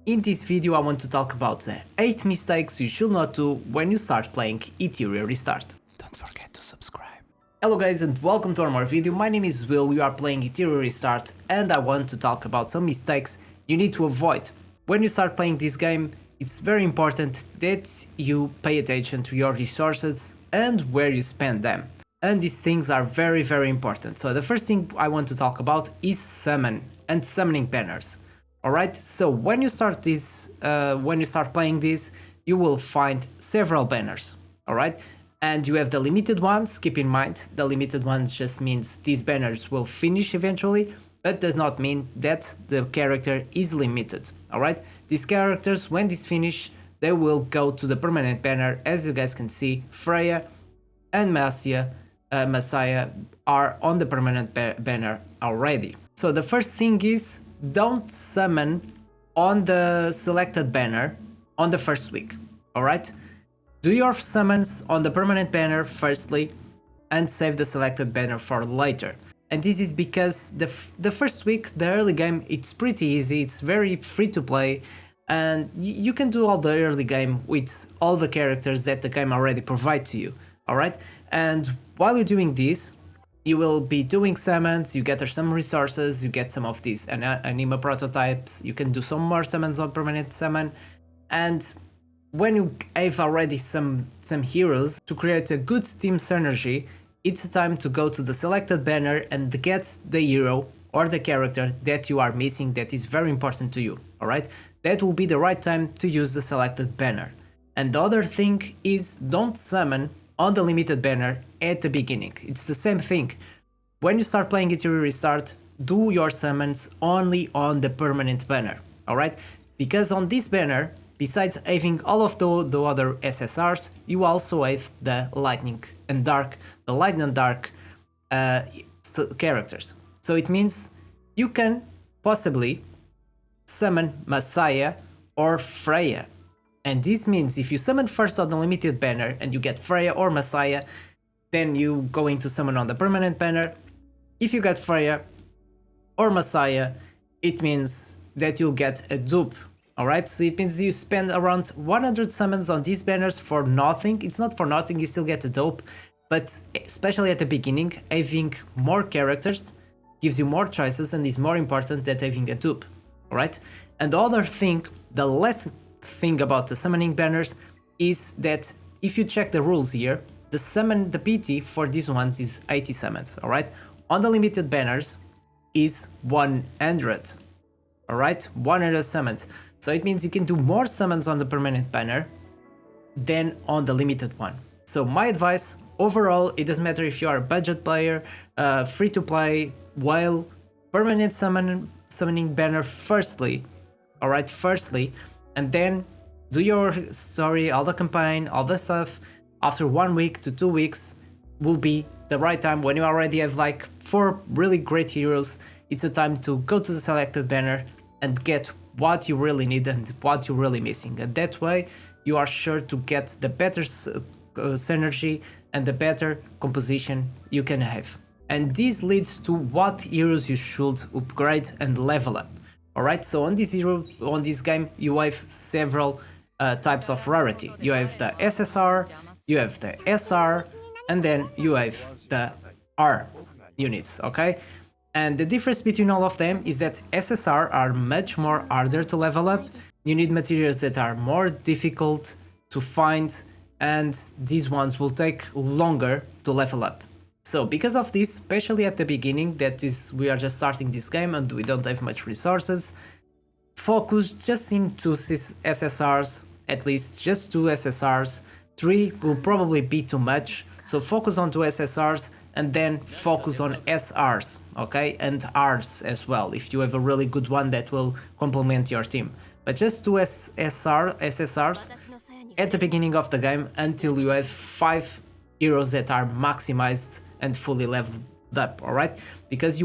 In this video I want to talk about the 8 mistakes you should not do when you start playing Etheria Restart. Don't forget to subscribe. Hello guys and welcome to more video. My name is Will, we are playing Etheria Restart and I want to talk about some mistakes you need to avoid. When you start playing this game, it's very important that you pay attention to your resources and where you spend them. And these things are very important. So the first thing I want to talk about is summon and summoning banners. Alright, so when you start playing this, you will find several banners. Alright, and you have the limited ones. Keep in mind, the limited ones just means these banners will finish eventually, but does not mean that the character is limited. Alright, these characters, when this finish, they will go to the permanent banner. As you guys can see, Freya and Messiah are on the permanent banner already. So the first thing is, don't summon on the selected banner on the first week. Alright, do your summons on the permanent banner firstly and save the selected banner for later. And this is because the first week, the early game, it's pretty easy, it's very free to play, and you can do all the early game with all the characters that the game already provides to you. Alright, and while you're doing this, you will be doing summons, you gather some resources, you get some of these anima prototypes, you can do some more summons on permanent summon, and when you have already some heroes to create a good team synergy, it's time to go to the selected banner and get the hero or the character that you are missing that is very important to you, alright? That will be the right time to use the selected banner. And the other thing is, don't summon on the limited banner at the beginning. It's the same thing. When you start playing Etheria Restart, do your summons only on the permanent banner, alright? Because on this banner, besides having all of the other SSRs, you also have the lightning and dark characters. So it means you can possibly summon Messiah or Freya. And this means if you summon first on the limited banner and you get Freya or Messiah, then you going to summon on the permanent banner. If you get Freya or Messiah, it means that you'll get a dupe. Alright, so it means you spend around 100 summons on these banners for nothing. It's not for nothing, you still get a dupe, but especially at the beginning, having more characters gives you more choices and is more important than having a dupe. Alright, and the other thing, the last thing about the summoning banners is that if you check the rules here, the PT for these ones is 80 summons. Alright, on the limited banners is 100. Alright, 100 summons. So it means you can do more summons on the permanent banner than on the limited one. So my advice, overall, it doesn't matter if you are a budget player, free to play, while permanent summoning banner firstly, alright, and then do your story, all the campaign, all the stuff. After 1 week to 2 weeks will be the right time when you already have like 4 really great heroes. It's the time to go to the selected banner and get what you really need and what you're really missing. And that way you are sure to get the better synergy and the better composition you can have. And this leads to what heroes you should upgrade and level up. Alright, so on this game you have several types of rarity. You have the SSR, you have the SR, and then you have the R units, okay? And the difference between all of them is that SSR are much more harder to level up. You need materials that are more difficult to find, and these ones will take longer to level up. So because of this, especially at the beginning, that is, we are just starting this game and we don't have much resources, focus just in 2 SSRs, at least just 2 SSRs. 3 will probably be too much, so focus on 2 SSRs and then focus on SRs, okay, and Rs as well, if you have a really good one that will complement your team. But just 2 SSRs at the beginning of the game until you have 5 heroes that are maximized and fully leveled up, alright? Because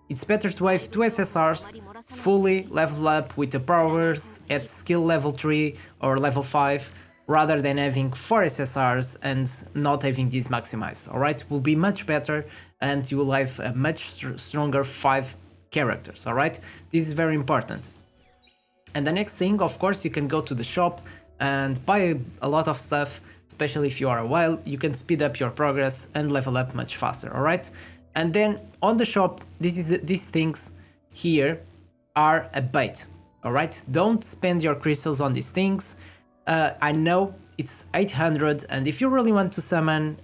it's better to have 2 SSRs fully leveled up with the powers at skill level 3 or level 5, rather than having 4 SSRs and not having these maximized, alright? Will be much better and you will have a much stronger 5 characters, alright? This is very important. And the next thing, of course, you can go to the shop and buy a lot of stuff, especially if you are a while. You can speed up your progress and level up much faster, alright? And then on the shop, these things here are a bait, alright? Don't spend your crystals on these things. I know it's 800, and if you really want to summon,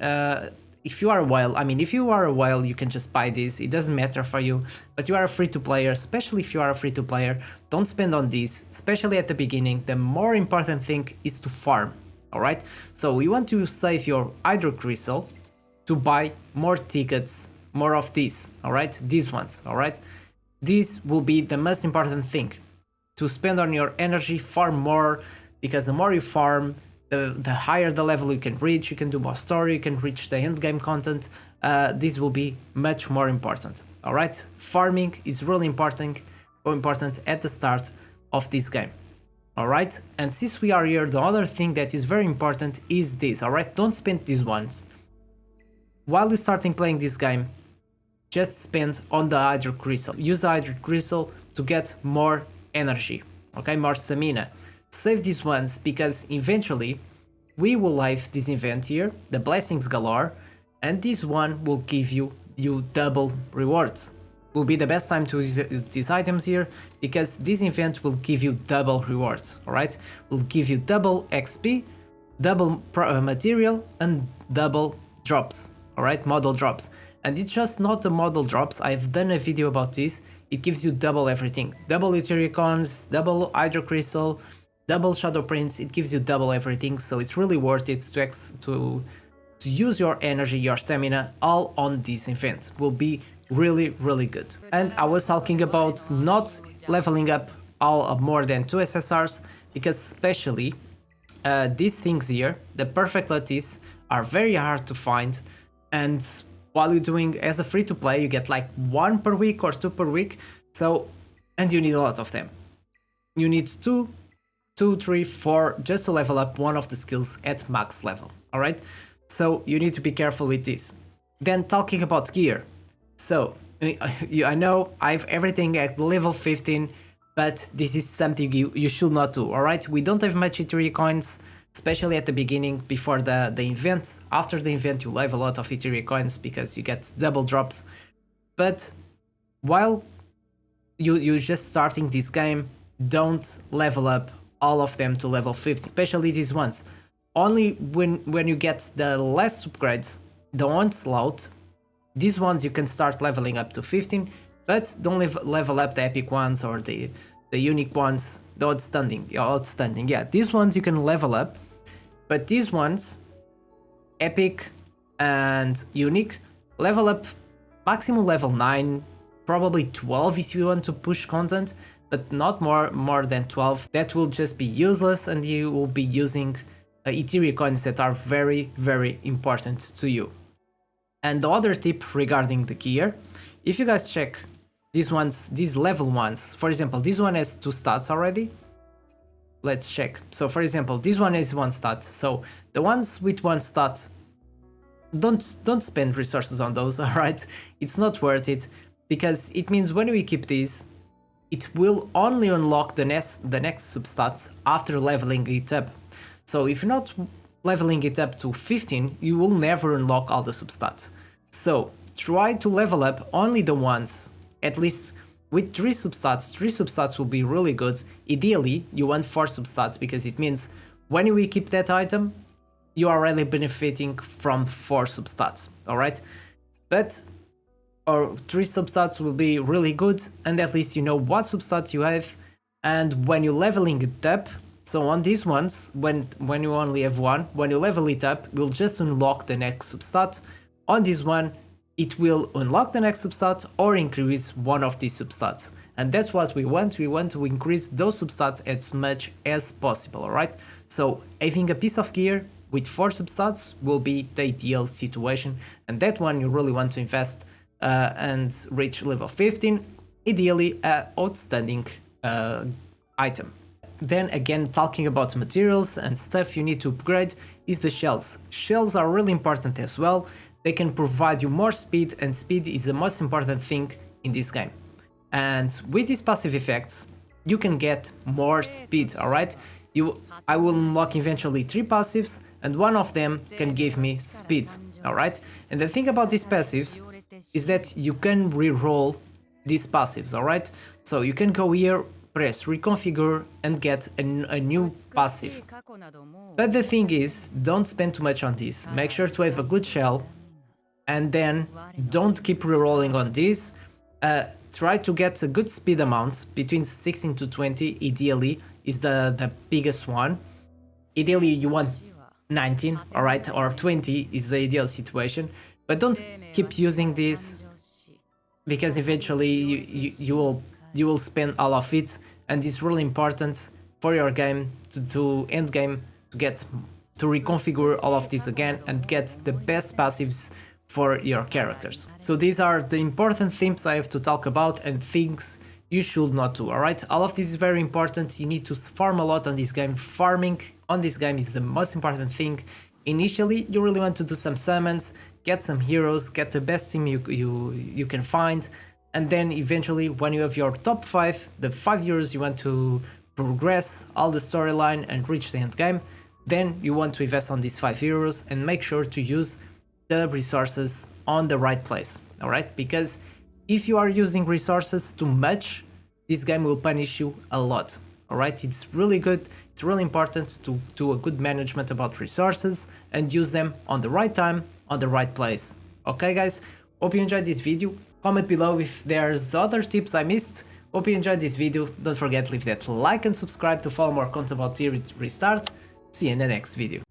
if you are a while, you can just buy this. It doesn't matter for you, but you are a free-to-player, especially if you are a free-to-player, don't spend on these, especially at the beginning. The more important thing is to farm, alright? So you want to save your Hydro Crystal to buy more tickets, more of these, alright? These ones, alright? This will be the most important thing, to spend on your energy, farm more, because the more you farm, the higher the level you can reach. You can do more story, you can reach the end game content. This will be much more important, alright? Farming is really important at the start of this game, alright? And since we are here, the other thing that is very important is this, alright? Don't spend these ones. While you're starting playing this game, just spend on the Hydro Crystal. Use the Hydro Crystal to get more energy, okay? More stamina. Save these ones, because eventually we will have this event here, the Blessings Galore, and this one will give you double rewards. Will be the best time to use these items here, because this event will give you double rewards, alright? Will give you double XP, double material, and double drops, alright? Model drops. And it's just not the model drops, I've done a video about this. It gives you double everything. Double Etheria coins, double Hydro Crystal, double Shadow Prints. It gives you double everything, so it's really worth it to use your energy, your stamina, all on this event. Will be really, really good. And I was talking about not leveling up all of more than 2 SSRs, because especially these things here, the perfect lattice, are very hard to find, and while you're doing as a free-to-play, you get like 1 per week or 2 per week, so, and you need a lot of them. You need 2, 3, 4 just to level up one of the skills at max level, alright? So you need to be careful with this. Then talking about gear. So, I know I have everything at level 15, but this is something you should not do, alright? We don't have much Etheria coins, especially at the beginning, before the event. After the event you'll have a lot of Etheria coins because you get double drops. But while you're just starting this game, don't level up all of them to level 50, especially these ones. Only when you get the last upgrades, the Onslaught, these ones you can start leveling up to 15, but don't level up the epic ones or the unique ones, the outstanding, yeah, these ones you can level up, but these ones, epic and unique, level up maximum level 9, probably 12 if you want to push content, but not more than 12. That will just be useless, and you will be using Etheria coins that are very, very important to you. And the other tip regarding the gear, if you guys check these ones, these level ones, for example, this one has 2 stats already. Let's check. So for example, this one has 1 stat. So the ones with 1 stat, don't spend resources on those, alright? It's not worth it, because it means when we keep these, it will only unlock the next substats after leveling it up. So if you're not leveling it up to 15, you will never unlock all the substats. So try to level up only the ones, at least with 3 substats. 3 substats will be really good. Ideally, you want 4 substats, because it means when we keep that item, you are already benefiting from 4 substats, alright? But or 3 substats will be really good, and at least you know what substats you have, and when you're leveling it up, so on these ones, when you only have 1, when you level it up, we'll just unlock the next substat. On this one, it will unlock the next substat or increase one of these substats. And that's what we want. We want to increase those substats as much as possible, alright? So having a piece of gear with 4 substats will be the ideal situation, and that one you really want to invest and reach level 15, ideally an outstanding item. Then again, talking about materials and stuff you need to upgrade is the shells. Shells are really important as well. They can provide you more speed, and speed is the most important thing in this game. And with these passive effects, you can get more speed, alright? I will unlock eventually 3 passives, and one of them can give me speed, alright? And the thing about these passives is that you can reroll these passives, alright? So you can go here, press reconfigure, and get a new passive. But the thing is, don't spend too much on this. Make sure to have a good shell, and then don't keep rerolling on this. Try to get a good speed amount, between 16 to 20 ideally is the biggest one. Ideally you want 19, alright, or 20 is the ideal situation, but don't keep using this because eventually you will spend all of it, and it's really important for your game to end game to reconfigure all of this again and get the best passives for your characters. So these are the important things I have to talk about and things you should not do, alright? All of this is very important. You need to farm a lot on this game. Farming on this game is the most important thing. Initially, you really want to do some summons, get some heroes, get the best team you can find, and then eventually when you have your top 5, the 5 heroes you want to progress all the storyline and reach the end game, then you want to invest on these 5 heroes and make sure to use the resources on the right place, alright? Because if you are using resources too much, this game will punish you a lot, alright? It's really good, it's really important to do a good management about resources and use them on the right time, on the right place. Okay guys, hope you enjoyed this video. Comment below if there's other tips I missed. Hope you enjoyed this video. Don't forget to leave that like and subscribe to follow more content about Etheria Restart. See you in the next video.